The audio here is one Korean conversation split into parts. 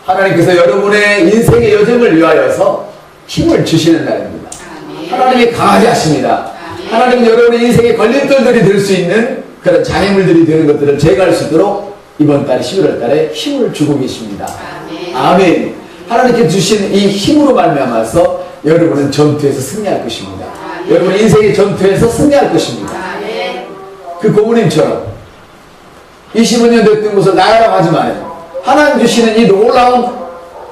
하나님께서 여러분의 인생의 여정을 위하여서 힘을 주시는 날입니다. 하나님이 강하게 하십니다. 하나님은 여러분의 인생의 걸림돌들이 될 수 있는 그런 장애물들이 되는 것들을 제거할 수 있도록 이번 달 11월 달에 힘을 주고 계십니다. 아멘. 하나님께 주신 이 힘으로 말미암아서 여러분은 전투에서 승리할 것입니다. 여러분의 인생의 전투에서 승리할 것입니다. 그 고모님처럼 25년 됐던 것을 나가라고 하지 마요. 하나님 주시는 이 놀라운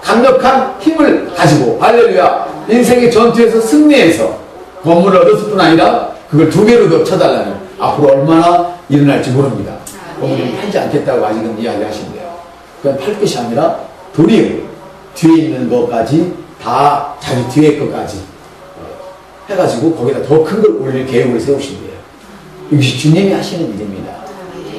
강력한 힘을 가지고 할렐루야 인생의 전투에서 승리해서 건물을 얻었을 뿐 아니라 그걸 2배로 더 쳐달라는 앞으로 얼마나 일어날지 모릅니다. 고모님 팔지 않겠다고 아직은 이야기하신대요. 그건 팔 것이 아니라 도리어 뒤에 있는 것까지 다 자기 뒤에 것까지 해가지고 거기다 더 큰 걸 올릴 계획을 세우신대요. 이것이 주님이 하시는 일입니다.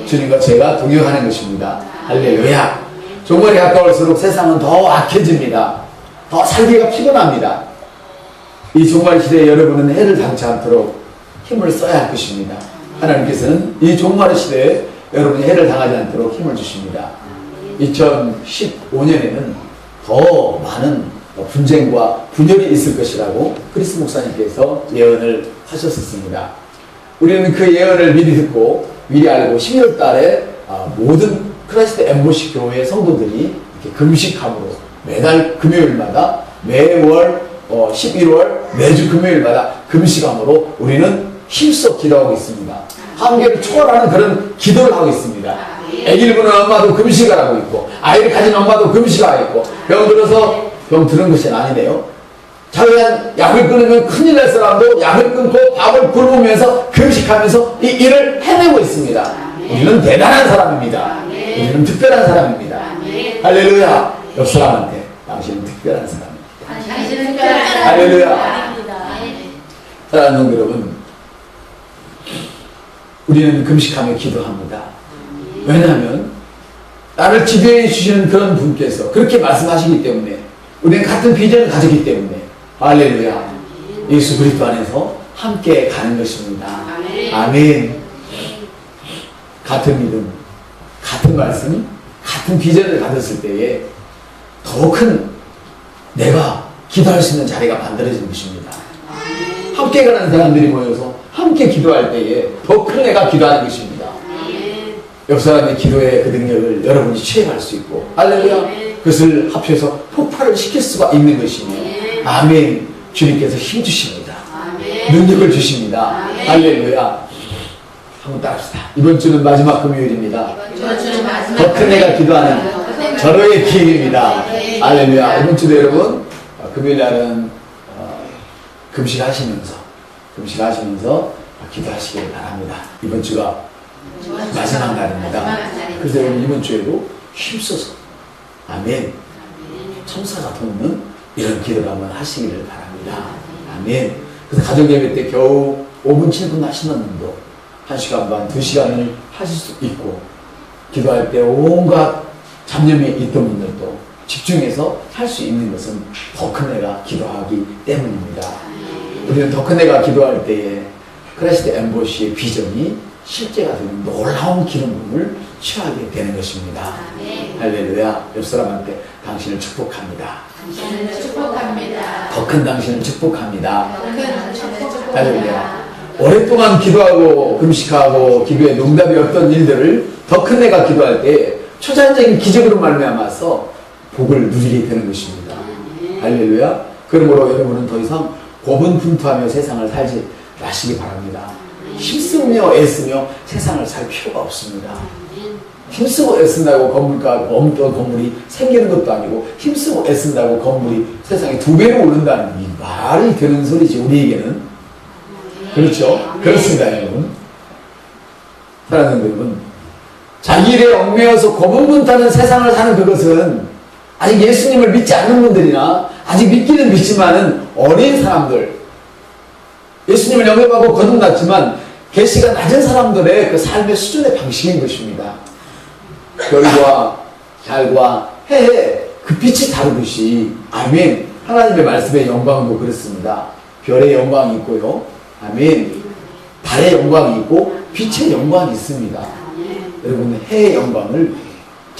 주님과 제가 동역하는 것입니다. 할렐루야. 종말이 가까울수록 세상은 더 악해집니다. 더 살기가 피곤합니다. 이 종말 시대에 여러분은 해를 당치 않도록 힘을 써야 할 것입니다. 하나님께서는 이 종말 시대에 여러분이 해를 당하지 않도록 힘을 주십니다. 2015년에는 더 많은 분쟁과 분열이 있을 것이라고 크리스 목사님께서 예언을 하셨었습니다. 우리는 그 예언을 미리 듣고 미리 알고 12월 달에 모든 크라이스트 엠보시 교회 성도들이 이렇게 금식함으로 매달 금요일마다 매월 11월 매주 금요일마다 금식함으로 우리는 힘써 기도하고 있습니다. 한계를 초월하는 그런 기도를 하고 있습니다. 아기를 보는 엄마도 금식을 하고 있고 아이를 가진 엄마도 금식하고 있고 병 들어서 병 드는 것이 아니네요. 자기가 약을 끊으면 큰일 날 사람도 약을 끊고 밥을 굶으면서 금식하면서 이 일을 해내고 있습니다. 우리는 대단한 사람입니다. 우리는 특별한 사람입니다. 할렐루야. 옆 사람한테 당신은 특별한 사람입니다. 할렐루야. 사랑하는 성도 여러분, 우리는 금식하며 기도합니다. 왜냐하면 나를 지도해 주시는 그런 분께서 그렇게 말씀하시기 때문에 우리는 같은 비전을 가졌기 때문에 할렐루야. 예수 그리스도 안에서 함께 가는 것입니다. 아멘. 같은 믿음, 같은 말씀, 같은 비전을 가졌을 때에 더 큰 내가 기도할 수 있는 자리가 만들어지는 것입니다. 함께 가는 사람들이 모여서 함께 기도할 때에 더 큰 내가 기도하는 것입니다. 옆 사람의 기도의 그 능력을 여러분이 체험할 수 있고 할렐루야. 그것을 합쳐서 폭발을 시킬 수가 있는 것이며 아멘. 주님께서 힘 주십니다. 능력을 주십니다. 할렐루야. 한번 따라합시다. 이번 주는 마지막 금요일입니다. 더 큰 내가 기도하는 절호의 기회입니다. 할렐루야. 이번 주도 여러분 금요일 날은 금식하시면서 기도하시길 바랍니다. 이번 주가 마지막 날입니다. 그래서 여러분 이번 주에도 힘써서 아멘. 천사가 돕는 이런 기도를 한번 하시기를 바랍니다. 아멘. 그래서 가족 예배 때 겨우 5분 7분 하시는 분도 1시간 반 2시간을 하실 수 있고 기도할 때 온갖 잡념이 있던 분들도 집중해서 할 수 있는 것은 더 큰 내가 기도하기 때문입니다. 우리는 더 큰 내가 기도할 때에 크라이스트 엠보시의 비전이 실제가 되는 놀라운 기름부음을 취하게 되는 것입니다. 할렐루야. 옆 사람한테 당신을 축복합니다. 더 큰 당신을 축복합니다. 할렐루야. 오랫동안 기도하고 금식하고 기도에 응답이 없던 일들을 더 큰 내가 기도할 때 초자연적인 기적으로 말미암아서 복을 누리게 되는 것입니다. 할렐루야. 그러므로 여러분은 더 이상 고분분투하며 세상을 살지 마시기 바랍니다. 힘쓰며 애쓰며 세상을 살 필요가 없습니다. 힘쓰고 애쓴다고 건물이 생기는 것도 아니고 힘쓰고 애쓴다고 건물이 세상에 2배로 오른다는 이 말이 되는 소리지 우리에게는. 그렇죠? 그렇습니다. 여러분. 사랑하는 여러분, 자기 일에 얽매여서 고분분투하는 세상을 사는 그것은 아직 예수님을 믿지 않는 분들이나 아직 믿기는 믿지만은 어린 사람들, 예수님을 영접하고 거듭났지만 계시가 낮은 사람들의 그 삶의 수준의 방식인 것입니다. 별과 달과 해에 그 빛이 다르듯이 아멘. 하나님의 말씀의 영광도 그렇습니다. 별의 영광이 있고요. 아멘. 달의 영광이 있고 빛의 영광이 있습니다. 여러분 해의 영광을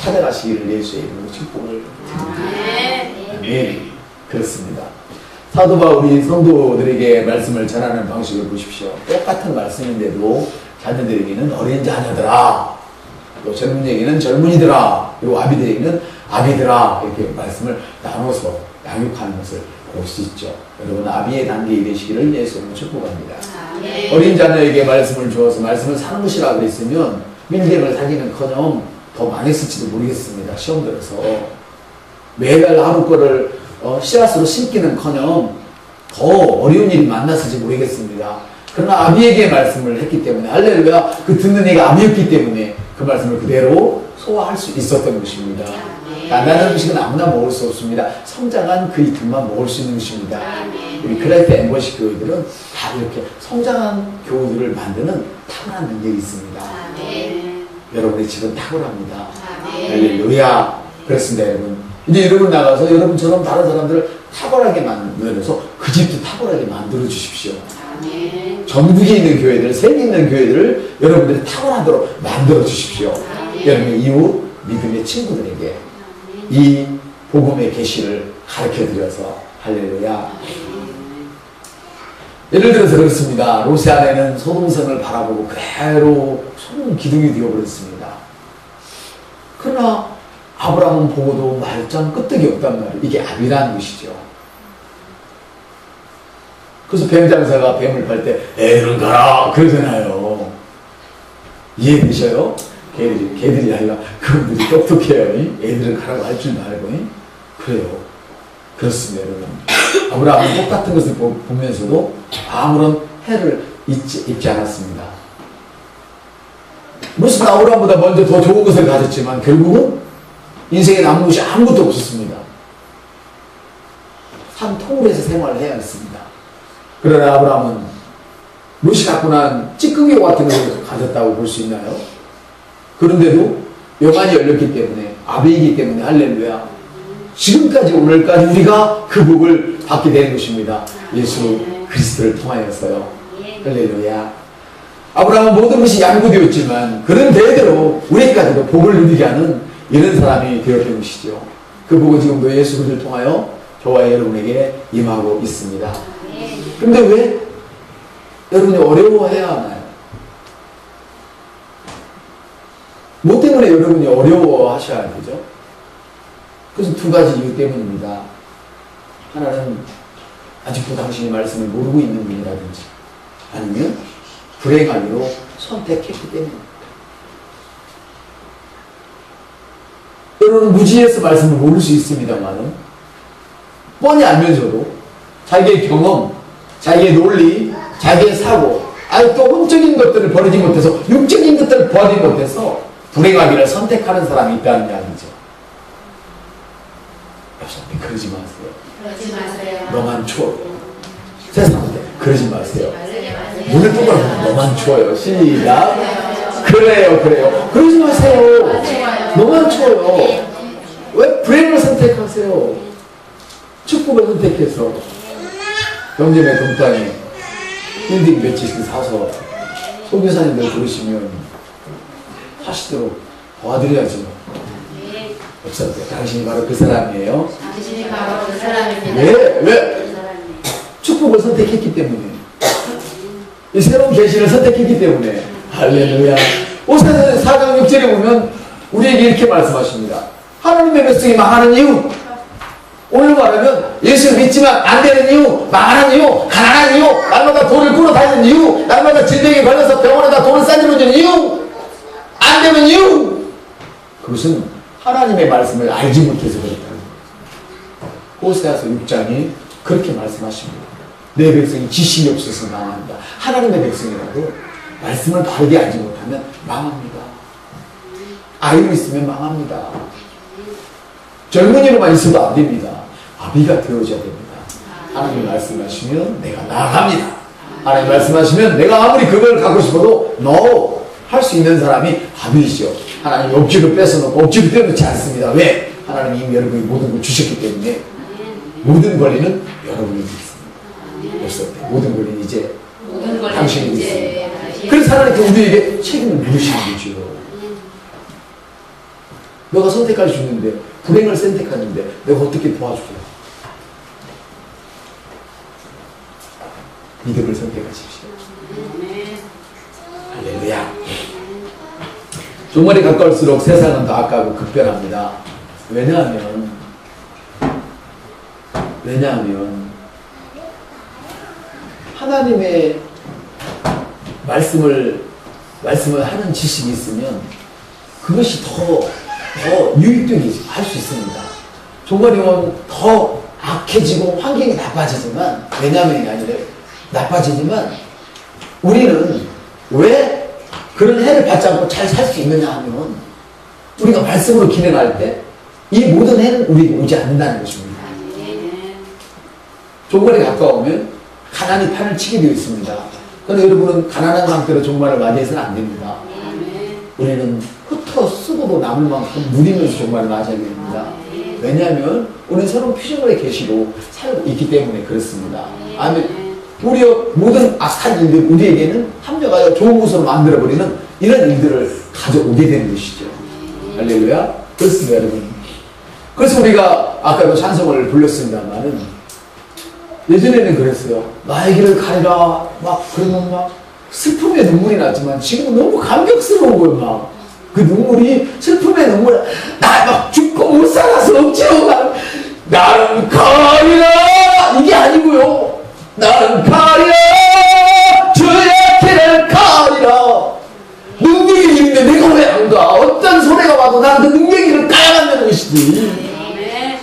찾아가시기를 예수의 이름으로 축복을 드립니다. 아멘. 그렇습니다. 사도 바울이 성도들에게 말씀을 전하는 방식을 보십시오. 똑같은 말씀인데도 자녀들에게는 어린 자녀들아, 또 젊은이에게는 젊은이들아, 그리고 아비들에게는 아비들아, 이렇게 말씀을 나눠서 양육하는 것을 볼 수 있죠. 여러분, 아비의 단계에 되시기를 예수님으로 축복합니다. 어린 자녀에게 말씀을 주어서 말씀을 사는 것이라 그랬으면 밀대를 사기는커녕 더 망했을지도 모르겠습니다. 시험 들어서 매달 하루 거를 씨앗으로 심기는커녕 더 어려운 일이 만났을지 모르겠습니다. 그러나 아비에게 말씀을 했기 때문에, 할렐루야, 그 듣는 이가 아비였기 때문에 그 말씀을 그대로 소화할 수 있었던 것입니다. 나는 음식은 아무나 먹을 수 없습니다. 성장한 그 이틀만 먹을 수 있는 것입니다. 우리 크라이스트 엠버시 교회들은 다 이렇게 성장한 교우들을 만드는 탁월한 능력이 있습니다. 여러분의 집은 탁월합니다. 할렐루야. 그렇습니다, 여러분. 이제 여러분 나가서 여러분처럼 다른 사람들을 탁월하게 만들어서 그 집도 탁월하게 만들어 주십시오. 전국에 있는 교회들, 세계 있는 교회들을 여러분들이 탁월하도록 만들어 주십시오. 여러분의 이웃 믿음의 친구들에게 이 복음의 계시를 가르쳐 드려서, 할렐루야. 예를 들어서 그렇습니다. 롯의 아내는 소돔성을 바라보고 그대로 소돔 기둥이 되어버렸습니다. 그러나 아브라함은 보고도 말짱 끄떡이 없단 말이에요. 이게 압이라는 것이죠. 그래서 뱀장사가 뱀을 팔 때 애들은 가라 그러잖아요. 이해되셔요? 걔들이 아니라 그분들이 똑똑해요. 애들은 가라고 할 줄 알고. 그래요. 그렇습니다, 여러분. 아브라함은 똑같은 것을 보면서도 아무런 해를 입지 않았습니다. 무슨 아브라함보다 먼저 더 좋은 것을 가졌지만 결국은 인생에 남은 것이 아무것도 없었습니다. 산 통으로에서 생활을 해야 했습니다. 그러나 아브라함은 롯이 갖고 난 찌꺼기와 같은 것을 가졌다고 볼 수 있나요? 그런데도 영안이 열렸기 때문에, 아비이기 때문에, 할렐루야, 지금까지 오늘까지 우리가 그 복을 받게 되는 것입니다. 예수 그리스도를 통하여서요. 할렐루야. 아브라함은 모든 것이 양보되었지만 그런 대대로 우리까지도 복을 누리게 하는 이런 사람이 되었던 것이죠. 그 복은 지금도 예수 그리스도를 통하여 저와 여러분에게 임하고 있습니다. 그런데 왜 여러분이 어려워해야 하나요? 뭐 때문에 여러분이 어려워하셔야 되죠? 그래서 두 가지 이유 때문입니다. 하나는 아직도 당신이 말씀을 모르고 있는 분이라든지, 아니면 불행하기로 선택했기 때문입니다. 여러분은 무지에서 말씀을 모를 수 있습니다만 뻔히 알면서도 자기의 경험, 자기의 논리, 자기의 사고, 아직도 혼적인 것들을 버리지 못해서 육적인 것들을 버리지 못해서 불행하기를 선택하는 사람이 있다는 이야기죠. 여러분, 그러지 마세요. 그러지 마세요. 너만 추워. 세상한테 그러지 마세요. 눈을 똑바로 보면 너만 추워요. 시작. 그래요. 그러지 마세요. 너만 추워요. 왜 불행을 선택하세요? 축복을 선택해서 영점의 동땅에 빌딩 며칠씩 사서 소교사님들 그러시면 하시도록 도와드려야죠. 없었대. 당신이 바로 그 사람이에요. 당신이 바로 그 사람입니다. 왜? 축복을 선택했기 때문에, 이 새로운 계시를 선택했기 때문에. 할렐루야. 오사는 4장 6절에 보면 우리에게 이렇게 말씀하십니다. 하나님의 백성이 망하는 이유, 오늘 말하면 예수를 믿지만 안 되는 이유, 망하는 이유, 가난한 이유, 날마다 돈을 꾸러 다니는 이유, 날마다 질병에 걸려서 병원에다 돈을 싸들어 주는 이유, 안 되는 이유, 그것은 하나님의 말씀을 알지 못해서 그렇다는 거예요. 호세아서 6장이 그렇게 말씀하십니다. 내 백성이 지식이 없어서 망한다. 하나님의 백성이라도 말씀을 바르게 알지 못하면 망합니다. 알고 있으면 망합니다. 젊은이로만 있어도 안 됩니다. 아비가 되어줘야 됩니다. 하나님 말씀하시면 내가 나아갑니다. 하나님 말씀하시면 내가 아무리 그걸 갖고 싶어도 no 할 수 있는 사람이 아비이죠. 하나님 억지로 뺏어놓고 억지로 떼어놓지 않습니다. 왜? 하나님이 이미 여러분이 모든 걸 주셨기 때문에 모든 권리는 여러분이 있습니다. 없었대. 모든 권리는 이제 당신이 있습니다. 그래서 하나님께 우리에게 책임을 물으시는 거죠. 너가 선택할 수 있는데, 불행을 선택하는데 내가 어떻게 도와줄까? 믿음을 선택하십시오. 할렐루야. 종말이 가까울수록 세상은 더 악하고 급변합니다. 왜냐하면 하나님의 말씀을 하는 지식이 있으면 그것이 더 유익되게 할 수 있습니다. 종말이 오면 더 악해지고 환경이 나빠지지만, 왜냐하면이 아니라 나빠지지만, 우리는 왜 그런 해를 받지 않고 잘 살 수 있느냐 하면, 우리가 말씀으로 기능할 때 이 모든 해는 우리에게 오지 않는다는 것입니다. 종말이 가까우면 가난이 판을 치게 되어 있습니다. 그런데 여러분은 가난한 상태로 종말을 맞이해서는 안 됩니다. 우리는 흩어 쓰고도 남을 만큼 누리면서 종말을 맞이하게 됩니다. 왜냐하면 우리는 새로운 피조물의 계시로 살고 있기 때문에 그렇습니다. 아멘. 우리의 모든 악한 일들, 우리에게는 합력하여 좋은 것으로 만들어버리는 이런 일들을 가져오게 되는 것이죠. 할렐루야. 그렇습니다, 여러분. 그래서 우리가 아까도 찬송을 불렀습니다만은, 예전에는 그랬어요. 나의 길을 가리라. 막 그러면 막 슬픔의 눈물이 났지만, 지금은 너무 감격스러운 거예요. 막 그 눈물이, 슬픔의 눈물, 나 막 죽고 못 살아서 억지로 나는 가리라, 이게 아니고요. 나는 가리라, 주의 길을 가리라. 능력이 있는데 내가 왜 안 가? 어떤 소리가 와도 나는 그 능력을 가야한다는 것이지.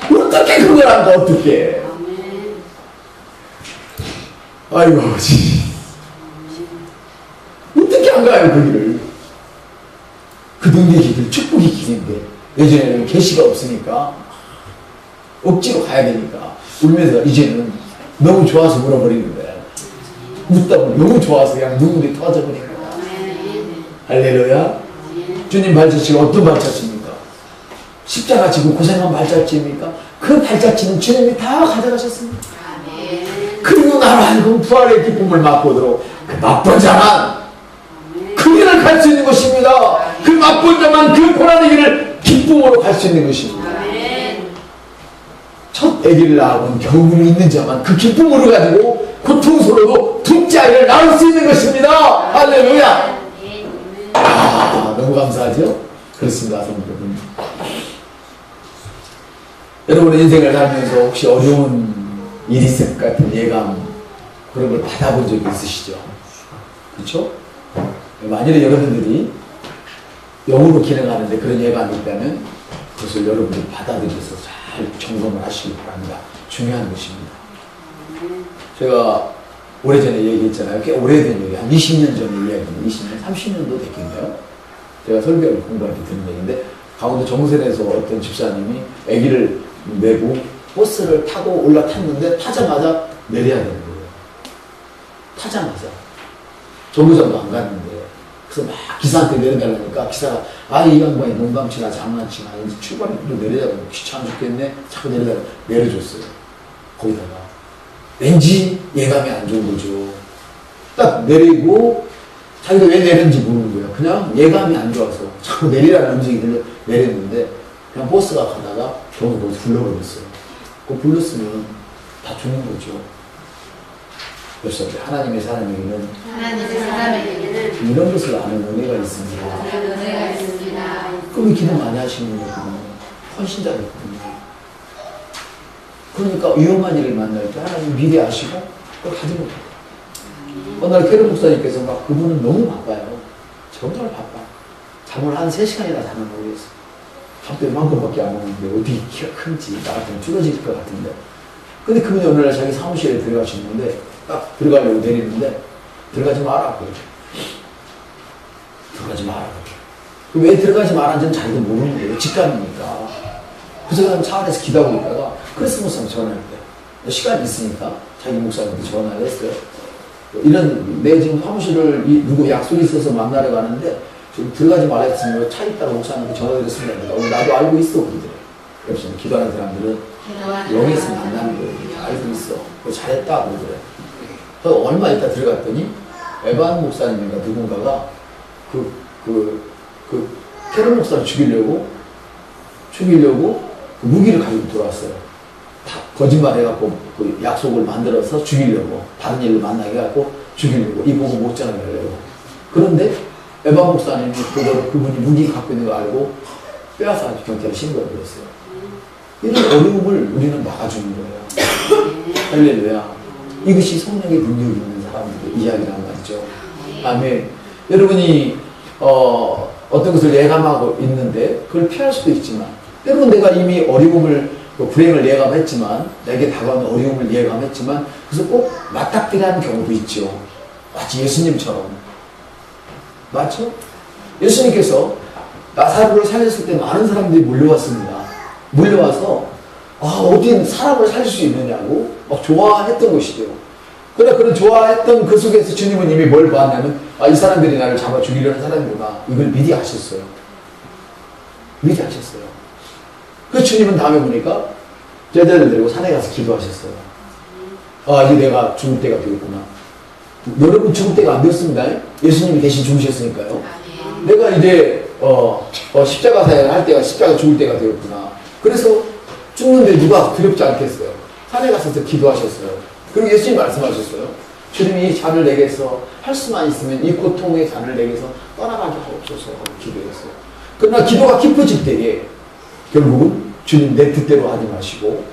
어떻게 그걸 안 가? 어떻게? 아이고, 어떻게 안 가요, 그 길을? 그 능력의 길, 축복의 길인데, 예전에는 계시가 없으니까, 억지로 가야 되니까, 울면서 이제는 너무 좋아서 울어버리는 거야. 웃다 보면 너무 좋아서 그냥 눈물이 터져버리는 거야. 할렐루야. 주님 발자취가 어떤 발자취입니까? 십자가 지고 고생한 발자취입니까? 그 발자취는 주님이 다 가져가셨습니다. 그리고 나로 하여금 부활의 기쁨을 맛보도록 그 맛본 자만 그 길을 갈 수 있는 것입니다. 그 맛본 자만 그 고난의 길을 기쁨으로 갈 수 있는 것입니다. 첫 아기를 낳아본 경험이 있는 자만 그 기쁨으로 가지고 고통스러워도 둘째 아이를 낳을 수 있는 것입니다. 할렐루야. 아, 너무 감사하죠? 그렇습니다, 성도 여러분. 여러분의 인생을 살면서 혹시 어려운 일이 있을 것 같은 예감, 그런 걸 받아본 적이 있으시죠? 그렇죠? 만일에 여러분들이 영으로 기능하는데 그런 예감이 있다면 그것을 여러분들이 받아들여서 잘 점검을 하시기 바랍니다. 중요한 것입니다. 제가 오래전에 얘기했잖아요. 꽤 오래된 얘기, 한 20년 전에 이야기입니다. 20년, 30년도 됐겠네요. 제가 설교를 공부할 때 들은 얘기인데, 강원도 정선에서 어떤 집사님이 아기를 메고 버스를 타고 올라탔는데, 타자마자 내려야 되는 거예요. 타자마자. 정류장도 안 갔는데. 그래서 막 기사한테 내려달라니까, 기사가, 아, 이 양반이 농담치나 장난치나, 이제 출발을 내려달라고 귀찮아 죽겠네. 자꾸 내려줬어요. 거기다가. 왠지 예감이 안 좋은 거죠. 딱 내리고, 자기가 왜 내렸는지 모르는 거예요. 그냥 예감이 안 좋아서 자꾸 내리라는 음식이 내렸는데, 그냥 버스가 가다가 경찰서 불러버렸어요. 그거 불렀으면 다 죽는 거죠. 그래서 하나님의 사람에게는 이런 것을 아는 은혜가 있습니다. 그럼 기도 많이 하시는 거거든요. 헌신자거든요. 그러니까 위험한 일을 만날 때 하나님 미리 아시고 그걸 가지 못해요. 어느 날 캐롤 목사님께서 막 그분은 너무 바빠요. 정말 바빠. 잠을 한 3시간이나 자는 모르겠어. 밥도 이만큼밖에 안 먹는데 어떻게 키가 큰지 나 같으면 줄어질 것 같은데. 근데 그분이 어느 날 자기 사무실에 들어가시는데 딱 들어가려고 내리는데 들어가지 마라. 들어가지 마라. 왜 들어가지 말았는지는 자기도 모르는 거예요. 직감이니까. 그래서 그냥 차 안에서 기다리고 있다가 크리스마스에 전화를 때 시간이 있으니까 자기 목사님한테 전화를 했어요. 이런 내 지금 사무실을 누구 약속이 있어서 만나러 가는데 좀 들어가지 말라 했으면 차 있다가 목사님한테 전화드렸습니다. 나도 알고 있어. 그러더래. 그래서 기도하는 사람들은 영에서 만나는 거예요. 알고 있어. 잘했다. 그러더래. 그래서 얼마 있다 들어갔더니 에반 목사님인가 누군가가 캐롤 목사를 죽이려고 죽이려고 그 무기를 가지고 들어왔어요. 다 거짓말 해갖고 그 약속을 만들어서 죽이려고, 다른 일로 만나게 해갖고 죽이려고, 이 보고 못 전하려고. 그런데 에바 목사님이 그분이 무기 갖고 있는 거 알고 빼앗아 가지고 경찰에 신고해버렸어요. 이런 어려움을 우리는 막아주는 거예요. 할렐루야. 이것이 성령의 능력이 있는 사람들의 이야기란 말이죠. 아멘. 여러분이 어떤 것을 예감하고 있는데 그걸 피할 수도 있지만, 때로는 내가 이미 어려움을, 불행을 예감했지만, 내게 다가오는 어려움을 예감했지만, 그래서 꼭 맞닥뜨리는 경우도 있죠. 마치 예수님처럼. 맞죠? 예수님께서 나사로를 살렸을 때 많은 사람들이 몰려왔습니다. 몰려와서 어떻게 사람을 살릴 수 있느냐고 막 좋아했던 것이죠. 그러나 그런 좋아했던 그 속에서 주님은 이미 뭘 보았냐면, 이 사람들이 나를 잡아 죽이려는 사람이구나. 이걸 미리 아셨어요. 미리 아셨어요. 그래서 주님은 다음에 보니까 제자들 데리고 산에 가서 기도하셨어요. 이제 내가 죽을 때가 되었구나. 여러분 죽을 때가 안 되었습니다. 예수님이 대신 죽으셨으니까요. 내가 이제 십자가 사역을 할 때가, 십자가 죽을 때가 되었구나. 그래서 죽는데 누가 두렵지 않겠어요. 산에 가서 기도하셨어요. 그리고 예수님이 말씀하셨어요. 주님이 이 잔을 내게서 할 수만 있으면 이 고통의 잔을 내게서 떠나가게 하옵소서 하고 기도했어요. 그러나 기도가 깊어질 때에 결국은 주님 내 뜻대로 하지 마시고,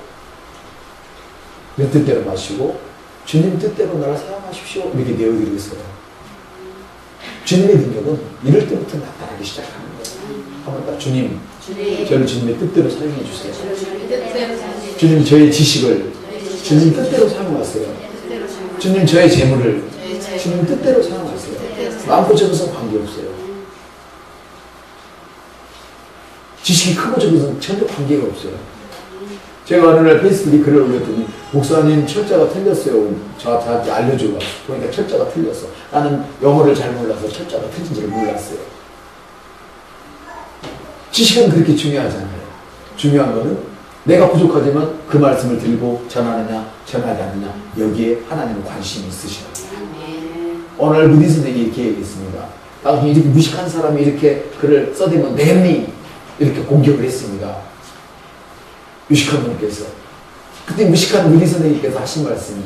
내 뜻대로 마시고 주님 뜻대로 나를 사용하십시오 이렇게 내어드리겠어요. 주님의 능력은 이럴 때부터 나타나기 시작하는 거예요. 한번 딱 주님, 저를 주님의 뜻대로 사용해 주세요. 주님 저의 지식을 주님 뜻대로 사용하세요. 주님 저의 재물을 주님 뜻대로 사용하세요. 많고 적어서 관계없어요. 지식이 크고 적어서 전혀 관계가 없어요. 제가 어느 날 페이스북에 글을 올렸더니, 목사님 철자가 틀렸어요. 저한테 알려줘요. 그러니까 철자가 틀렸어. 나는 영어를 잘 몰라서 철자가 틀린 줄 몰랐어요. 지식은 그렇게 중요하잖아요. 중요한 거는 내가 부족하지만 그 말씀을 들고 전하느냐 전하지 않느냐, 여기에 하나님은 관심이 있으셔요. 오늘 무디 선생님이 이렇게 얘기했습니다. 당신이 이렇게 무식한 사람이 이렇게 글을 써대면 내니 이렇게 공격을 했습니다. 유식한 분께서. 그때 무식한 무디 선생님께서 하신 말씀이,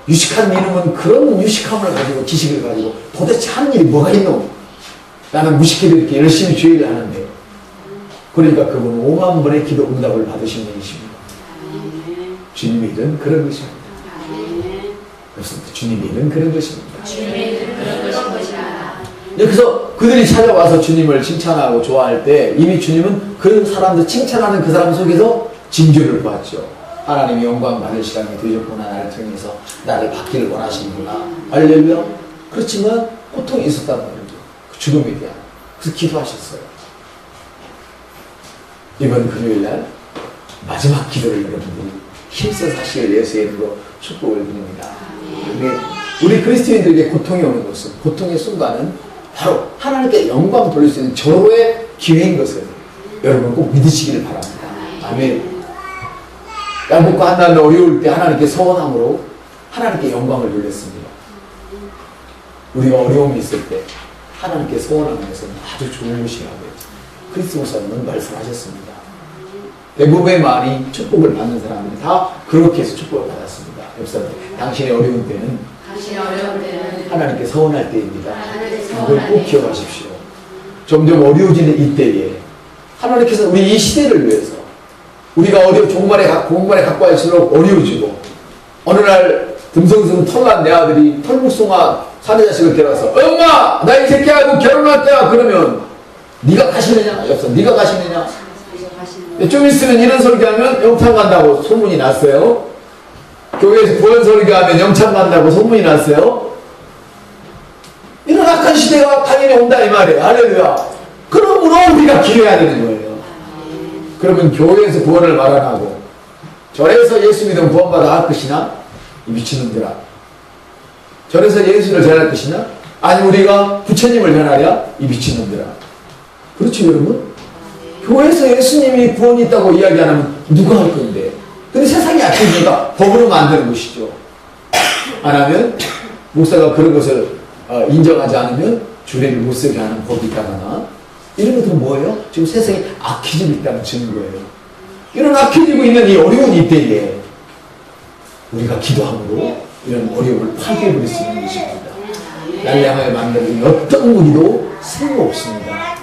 유식한 이놈은 그런 유식함을 가지고, 지식을 가지고 도대체 하는 일이 뭐가 있노? 나는 무식해도 이렇게 열심히 주의를 하는데. 그러니까 그분은 5만 번의 기도 응답을 받으신 분이십니다. 주님의 일은 그런 것입니다. 그렇습니다. 주님의 일은 그런 것입니다. 주님의 일은 그런 것이라. 그래서 그들이 찾아와서 주님을 칭찬하고 좋아할 때 이미 주님은 그 사람들, 칭찬하는 그 사람 속에서 징조를 보았죠. 하나님이 영광 받을 시간이 되셨구나. 나를 통해서 나를 받기를 원하시는구나. 할렐루야. 그렇지만 고통이 있었단 말이죠. 그 죽음에 대한. 그래서 기도하셨어요. 이번 금요일날 마지막 기도를 여러분들이 힘써서 하시길 예수의 이름으로 축복을 드립니다. 근데 우리 그리스도인들에게 고통이 오는 것은, 고통의 순간은 바로 하나님께 영광 돌릴 수 있는 절호의 기회인 것을 여러분 꼭 믿으시기를 바랍니다. 아멘. 야곱과 한나는 어려울 때 하나님께 서원함으로 하나님께 영광을 돌렸습니다. 우리가 어려움이 있을 때 하나님께 서원하는 것은 아주 좋은 것이라고 그리스도 목사님은 말씀하셨습니다. 대부분의 많이 축복을 받는 사람들이 다 그렇게 해서 축복을 받았습니다. 옆사람들, 당신의 어려운 때는 하나님께 서원할 때입니다. 이걸 꼭 기억하십시오. 점점 어려워지는 이때에 하나님께서 우리 이 시대를 위해서, 우리가 종말에 갖고 갈수록 어려워지고, 어느 날 듬성듬성 털난 내 아들이 털북송아 사내 자식을 데려와서, 엄마 나 이 새끼하고 결혼할 때야. 그러면 네가 가시느냐? 옆서 네가 가시느냐? 좀 있으면 이런 설교하면 영창 간다고 소문이 났어요. 교회에서 구원 설교하면 영창 간다고 소문이 났어요. 이런 악한 시대가 당연히 온다 이 말이에요. 할렐루야. 그러므로 우리가 기도해야 되는 거예요. 그러면 교회에서 구원을 말 안 하고 절에서 예수 믿으면 구원받아 할 것이나, 이 미친놈들아. 절에서 예수를 전할 것이나, 아니 우리가 부처님을 전하랴, 이 미친놈들아. 그렇죠 여러분? 교회에서 예수님이 구원이 있다고 이야기 안 하면 누가 할 건데? 근데 세상이 약해지니까 법으로 만드는 것이죠. 안 하면, 목사가 그런 것을 인정하지 않으면 주례를 못 쓰게 하는 법이 있다거나, 이런 것들은 뭐예요? 지금 세상에 악해지고 있다는 증거예요. 이런 악해지고 있는 이 어려운 이때에 우리가 기도함으로 이런 어려움을 파괴해버릴 수 있는 것입니다. 나를 향하여 만드는 어떤 무기도 쓸모없습니다.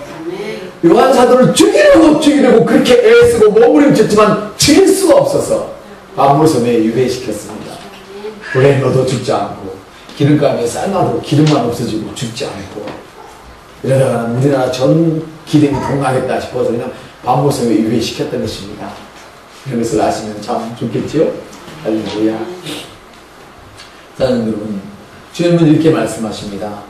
요한 사도를 죽이려고 그렇게 애쓰고 몸부림쳤지만 죽일 수가 없어서 밤모섬에 유배시켰습니다. 불에 넣어도 죽지 않고 기름감에 삶아도 기름만 없어지고 죽지 않고 이러다가는 우리나라 전 기름이 동하겠다 싶어서 그냥 밤모섬에 유배시켰던 것입니다. 이런 것을 아시면 참 좋겠죠? 할렐루야. 사랑하는 여러분, 주님은 이렇게 말씀하십니다.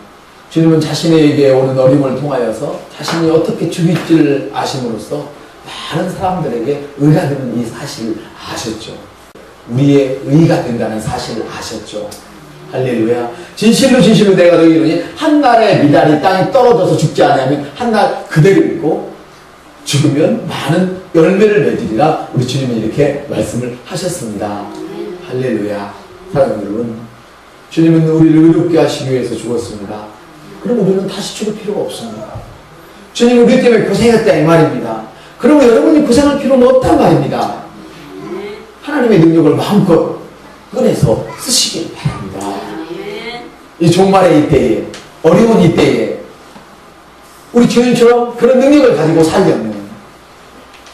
주님은 자신에게 오는 어려움을 통하여서 자신이 어떻게 죽일지를 아심으로써 많은 사람들에게 의가 되는 이 사실을 아셨죠. 우리의 의가 된다는 사실을 아셨죠. 할렐루야. 진실로 내가 너희에게 이르노니 한 날의 미달이 땅에 떨어져서 죽지 않으면 한 날 그대로 있고 죽으면 많은 열매를 맺으리라. 우리 주님은 이렇게 말씀을 하셨습니다. 할렐루야. 사랑하는 여러분, 주님은 우리를 의롭게 하시기 위해서 죽었습니다. 그럼 우리는 다시 죽을 필요가 없습니다. 주님은 우리 때문에 고생했다 이 말입니다. 그러면 여러분이 고생할 필요는 없단 말입니다. 하나님의 능력을 마음껏 꺼내서 쓰시길 바랍니다. 이 종말의 이때에, 어려운 이때에 우리 주님처럼 그런 능력을 가지고 살려면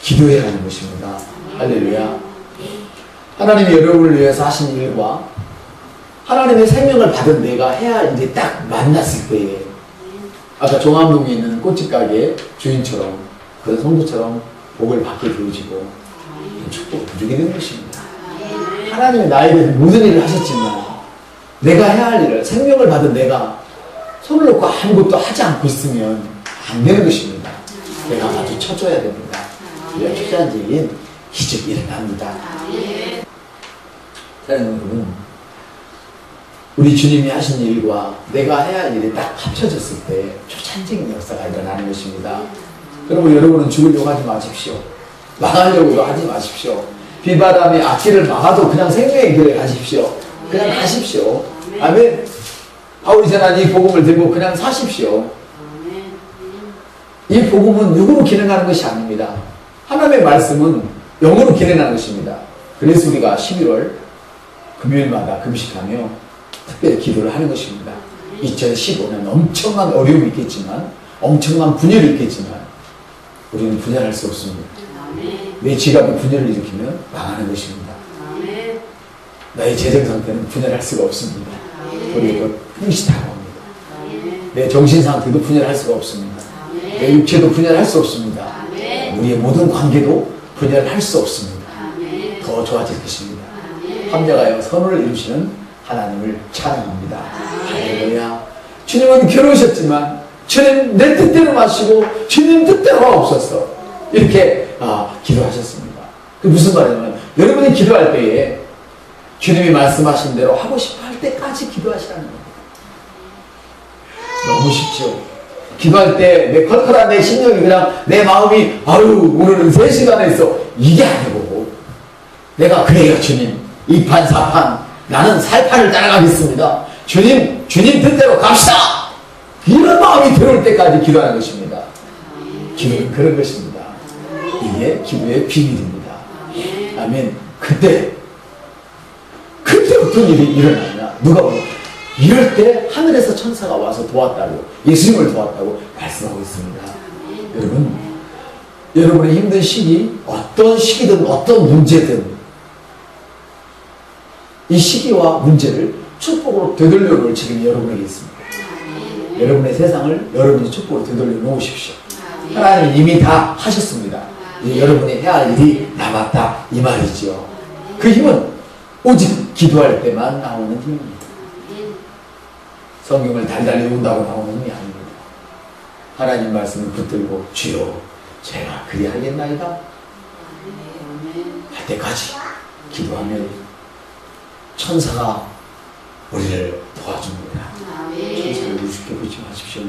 기도해야 하는 것입니다. 할렐루야. 하나님이 여러분을 위해서 하신 일과 하나님의 생명을 받은 내가 해야 할 일이 딱 만났을 때에 아까 종암동에 있는 꽃집 가게 주인처럼 그런 성도처럼 복을 받게 되어지고 축복을 누리게 되는 것입니다. 하나님이 나에 대해서 모든 일을 하셨지만 내가 해야 할 일을 생명을 받은 내가 손을 놓고 아무것도 하지 않고 있으면 안 되는 것입니다. 내가 아주 쳐줘야 됩니다. 우리가 초자연적인 기적이 일어납니다. 사랑하는 여러분, 우리 주님이 하신 일과 내가 해야 할 일이 딱 합쳐졌을 때 초찬적인 역사가 일어나는 것입니다. 그러면 여러분은 죽으려고 하지 마십시오. 망하려고도 하지 마십시오. 비바람이 앞길을 막아도 그냥 생명의 길을 가십시오. 그냥 가십시오. 아멘. 바울이 전한 이 복음을 들고 그냥 사십시오. 이 복음은 육으로 기능하는 것이 아닙니다. 하나님의 말씀은 영으로 기능하는 것입니다. 그래서 우리가 11월 금요일마다 금식하며 특별히 기도를 하는 것입니다. 2015년 엄청난 어려움이 있겠지만 엄청난 분열이 있겠지만 우리는 분열할 수 없습니다. 내 지갑이 분열을 일으키면 망하는 것입니다. 나의 재정 상태는 분열할 수가 없습니다. 우리가 풍시다고 합니다. 내 정신 상태도 분열할 수가 없습니다. 내 육체도 분열할 수 없습니다. 우리의 모든 관계도 분열할 수 없습니다. 더 좋아질 것입니다. 합력하여 선을 이루시는 하나님을 찬양합니다. 할렐루야. 주님은 괴로우셨지만 주님 내 뜻대로 마시고 주님 뜻대로 없었어. 이렇게 기도하셨습니다. 그 무슨 말이냐면 여러분이 기도할 때에 주님이 말씀하신 대로 하고 싶어 할 때까지 기도하시라는 겁니다. 너무 쉽죠. 기도할 때 내 컬컬한 내 심령이 그냥 내 마음이 오늘은 3시간 했어 이게 아니고 내가 그래요 주님 이 판 사판 나는 살판을 따라가겠습니다. 주님 뜻대로 갑시다. 이런 마음이 들어올 때까지 기도하는 것입니다. 기도는 그런 것입니다. 이게 기도의 비밀입니다. 아멘. 그때 어떤 일이 일어나냐? 누가 보면 이럴 때 하늘에서 천사가 와서 도왔다고 예수님을 도왔다고 말씀하고 있습니다. 여러분, 여러분의 힘든 시기 어떤 시기든 어떤 문제든 이 시기와 문제를 축복으로 되돌려 놓을 책임이 여러분에게 있습니다. 여러분의 세상을 여러분이 축복으로 되돌려 놓으십시오. 하나님이 이미 다 하셨습니다. 여러분이 해야 할 일이 남았다 이 말이지요. 그 힘은 오직 기도할 때만 나오는 힘입니다. 성경을 달달이 온다고 나오는 힘이 아닙니다. 하나님 말씀을 붙들고 주여 제가 그리하겠나이다 할 때까지 기도하면 천사가 우리를 도와줍니다. 천사를 우습게 보지 마십시오.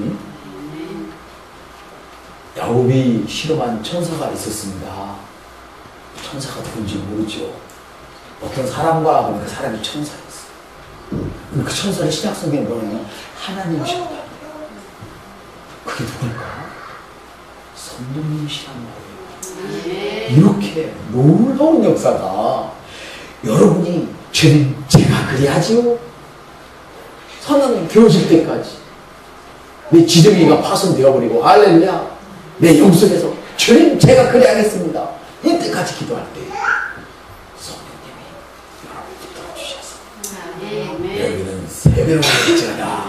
야곱이 실험한 천사가 있었습니다. 천사가 누군지 모르죠. 어떤 사람과 보니까 그 사람이 천사였어요. 그 천사를 신약성경에 뭐냐면 하나님이십니다. 그게 누굴까? 성령님이시란 말이에요. 이렇게 놀라운 역사가 여러분이 주님 제가 그래야지요. 선은 교질 때까지 내 지정이가 파손되어버리고 할렐루야 내 영속에서 주님 제가 그래야겠습니다. 이때까지 기도할 때 성령님이 여러분을 붙들어주셔서 여기는 새벽으로 일어나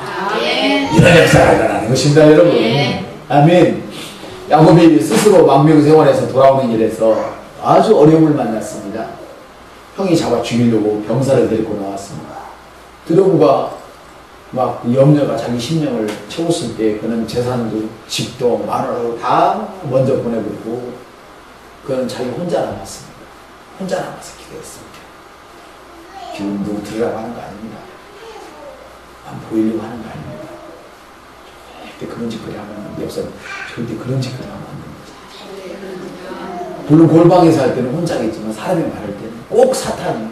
이런 역사가 일어나는 것입니다. 여러분 아멘. 야곱이 스스로 망명생활에서 돌아오는 길에서 아주 어려움을 만났습니다. 형이 잡아 죽이려고 병사를 데리고 나왔습니다. 두려움과 막 염려가 자기 심령을 채웠을 때 그는 재산도 집도 마누라도 다 먼저 보내버리고 그는 자기 혼자 남았습니다. 혼자 남아서 기도했습니다. 지금 누구 들으라고 하는 거 아닙니다. 안 보이려고 하는 거 아닙니다. 절대 그런 짓거리 하면 역사는 절대 그런 짓거리 하면 안 됩니다. 물론 골방에서 할 때는 혼자겠지만 사람이 많을 때는 꼭 사탄이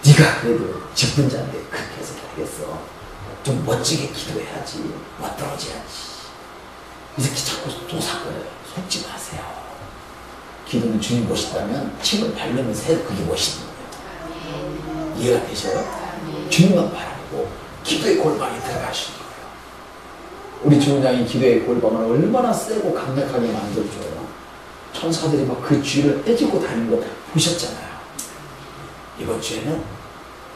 네가 그래도 직분 자인데 그렇게 해서 되겠어. 좀 멋지게 기도해야지. 멋들어져야지. 이 새끼 자꾸 도사거려요. 속지 마세요. 기도는 주님 멋있다면 침을 바르면서 해도 그게 멋있는 거예요. 이해가 되셔요? 주님만 바라보고 기도의 골방에 들어가시는 거예요. 우리 주원장이 기도의 골방을 얼마나 세고 강력하게 만들어줘요. 천사들이 막 그 쥐를 떼지고 다니는 거 보셨잖아요. 이번 주에는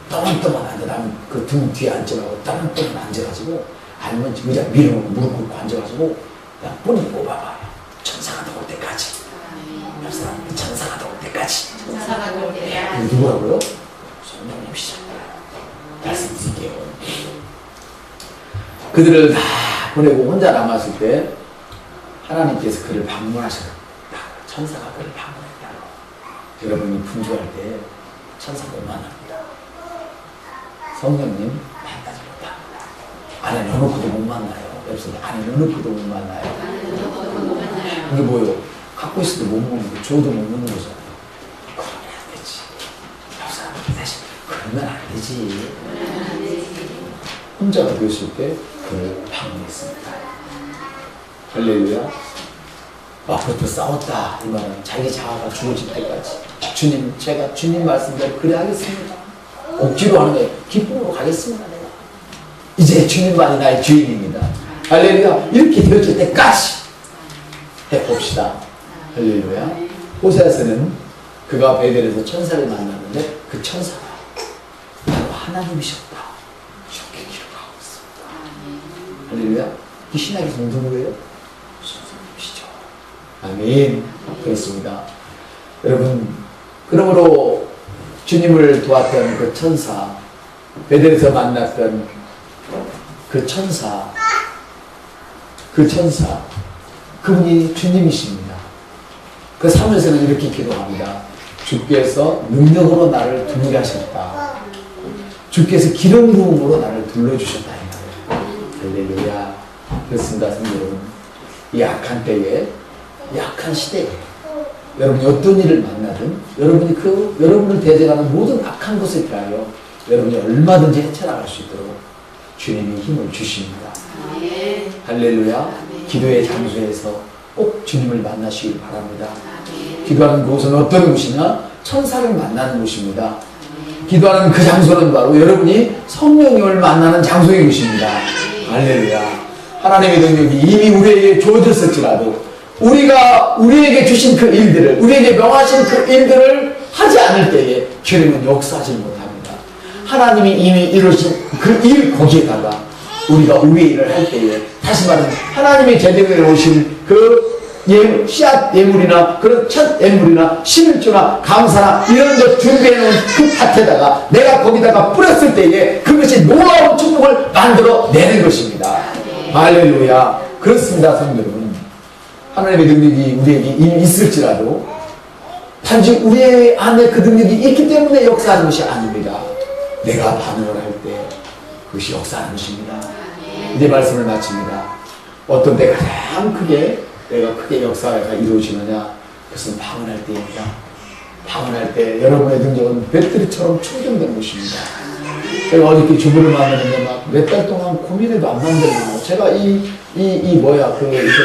떠만떠만 앉아. 나는 그 등 뒤에 앉지 말고 떠만떠만 앉아가지고 아니면 의자 밀어놓고 무릎 꿇고 앉아가지고 그냥 뿌리 뽑아봐요. 천사가 나올 때까지. 옆 사람 천사가 나올 때까지. 천사가 나올 때까지. 누구라고요? 성령님이시잖아요. 말씀드릴게요. 그들을 다 보내고 혼자 남았을 때 하나님께서 그를 방문하셨다. 천사가 그를 방문했다. 여러분이 분주할 때 천사 못 만납니다. 성령님 만나지 못합니다. 안에 넣어놓고도 못 만나요. 여러분 안에 넣어놓고도 못 만나요. 이게 뭐예요? 갖고 있어도 못 먹는 거, 줘도 못 먹는 거잖아요. 그러면 안 되지. 여러분 사실 그러면 안 되지. 혼자가 되었을 때 그를 방문했습니다. 할렐루야. 앞부터 싸웠다. 이 말은 자기 자아가 죽어질 때까지 주님 제가 주님 말씀대로 그래 하겠습니다. 억지로 하는 거예요. 기쁨으로 가겠습니다. 내가 이제 주님만이 나의 주인입니다. 할렐루야. 이렇게 되어질 때까지 해봅시다. 할렐루야. 호세아서는 그가 베델에서 천사를 만났는데 그 천사가 바로 하나님이셨다. 이렇게 기록하고 있습니다. 할렐루야. 이 신학의 성도 누구예요? 성령님이시죠. 아멘. 그렇습니다. 여러분, 그러므로 주님을 도왔던 그 천사, 베델에서 만났던 그 천사, 그분이 주님이십니다. 그 사무엘서는 이렇게 기도합니다. 주께서 능력으로 나를 두르하셨다. 주께서 기름 부음으로 나를 둘러주셨다. 할렐루야. 그렇습니다, 성도 여러분. 이 약한 때에, 약한 시대에 여러분이 어떤 일을 만나든 여러분이 여러분을 대적하는 모든 악한 것을 피하여 여러분이 얼마든지 헤쳐나갈 수 있도록 주님이 힘을 주십니다. 할렐루야. 기도의 장소에서 꼭 주님을 만나시길 바랍니다. 기도하는 곳은 어떤 곳이냐? 천사를 만나는 곳입니다. 기도하는 그 장소는 바로 여러분이 성령님을 만나는 장소인 것입니다. 할렐루야. 하나님의 능력이 이미 우리에게 주어졌을지라도 우리에게 주신 그 일들을, 우리에게 명하신 그 일들을 하지 않을 때에 주님은 역사하지 못합니다. 하나님이 이미 이루신 그 일 거기에다가 우리가 우리의 일을 할 때에 다시 말하면 하나님의 제대로 오신 그 씨앗 예물이나 그런 첫 예물이나 신일주나 감사나 이런 것 준비해놓은 그 밭에다가 내가 거기다가 뿌렸을 때에 그것이 놀라운 축복을 만들어 내는 것입니다. 할렐루야. 그렇습니다, 성도 여러분. 하나님의 능력이 우리에게 이미 있을지라도 단지 우리 안에 그 능력이 있기 때문에 역사하는 것이 아닙니다. 내가 반응을 할 때 그것이 역사하는 것입니다. 이제 말씀을 마칩니다. 어떤 때 가장 내가 크게 역사가 이루어지느냐? 그것은 방언할 때입니다. 방언할 때 여러분의 능력은 배터리처럼 충전된 것입니다. 제가 어저께 주부를 만드는데 막 몇 달 동안 고민해도 안 만들고 제가 이렇게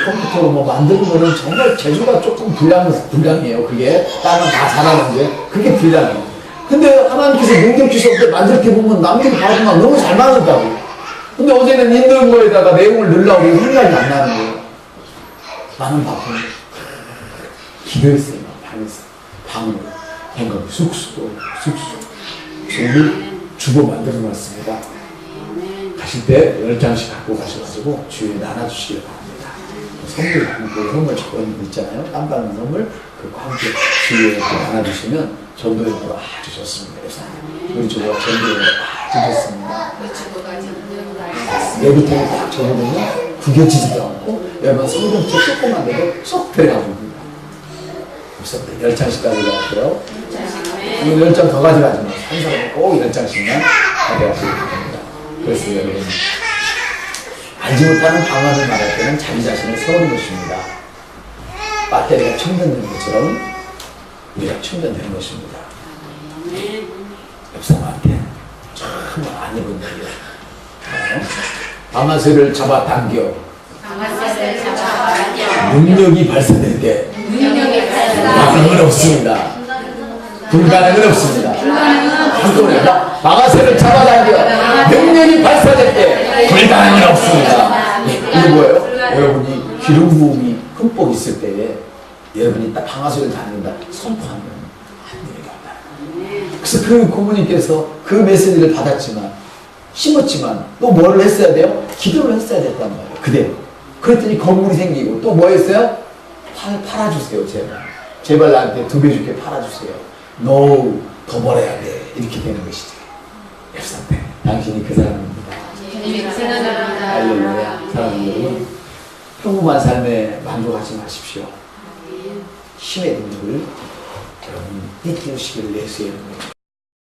컴퓨터로 뭐 만드는 거는 정말 재주가 조금 불량이에요. 그게 다른 다 잘하는데 그게 불량이에요. 근데 하나님께서 능력 주셨을 때 만들게 보면 남들이 봐도만 너무 잘 만든다고. 근데 어제는 있는 거에다가 내용을 넣으려고 생각이 안 나는 거예요. 나는 바쁜 기도했어요. 방을 생각이 쑥쑥 오늘 주보 만들어 놨습니다. 가실 때 10장씩 갖고 가셔가지고 주위에 나눠주시기 바랍니다. 선물 갖고 선물 저런 거 있잖아요. 땀 닦는 선물 그거 함께 주위에 나눠주시면 전도용으로 아주 좋습니다. 그래서 우리 주보가 전도용으로 아주 좋습니다. 내부통에 딱 적어보면 구겨지지도 않고 여러분 성경책 조그만데도 쏙 들어갑니다. 그래서 10장씩 가져가고요. 오늘 10장 더 가져가지만 한 사람은 꼭 10장씩만 가져가시기 바랍니다. 그래서 여러분 알지 못하는 방언을 말할 때는 자기 자신을 세우는 것입니다. 배터리가 충전되는 것처럼 우리가 충전되는 것입니다. 옆 사람한테 정말 안 입은 얘기예요. 방아쇠를 잡아당겨 능력이 발사될 때 불가능은 없습니다. 불가능은 없습니다. 한꺼번에 방아쇠를 잡아당겨 능력이 발사될 때 불가능은 없습니다. 이게 뭐예요? 여러분이 기름 부음이 흠뻑 있을 때에 여러분이 딱 방아쇠를 당긴다 선포하면 안 되겠다. 그래서 그 고모님께서 그 메시지를 받았지만 심었지만 또 뭘 했어야 돼요? 기도를 했어야 됐단 말이에요. 그대로. 그랬더니 건물이 생기고 또 뭐 했어요? 팔아주세요. 제발 나한테 2배 줄게 팔아주세요. No, 더 벌어야 돼. 이렇게 되는 것이죠. 옆사람들 당신이 그 사람입니다. 할렐루야. 사랑하는 여러분, 평범한 삶에 만족하지 마십시오. 힘의 능력을 여러분 띠띠우시기를 내수해야 합니다.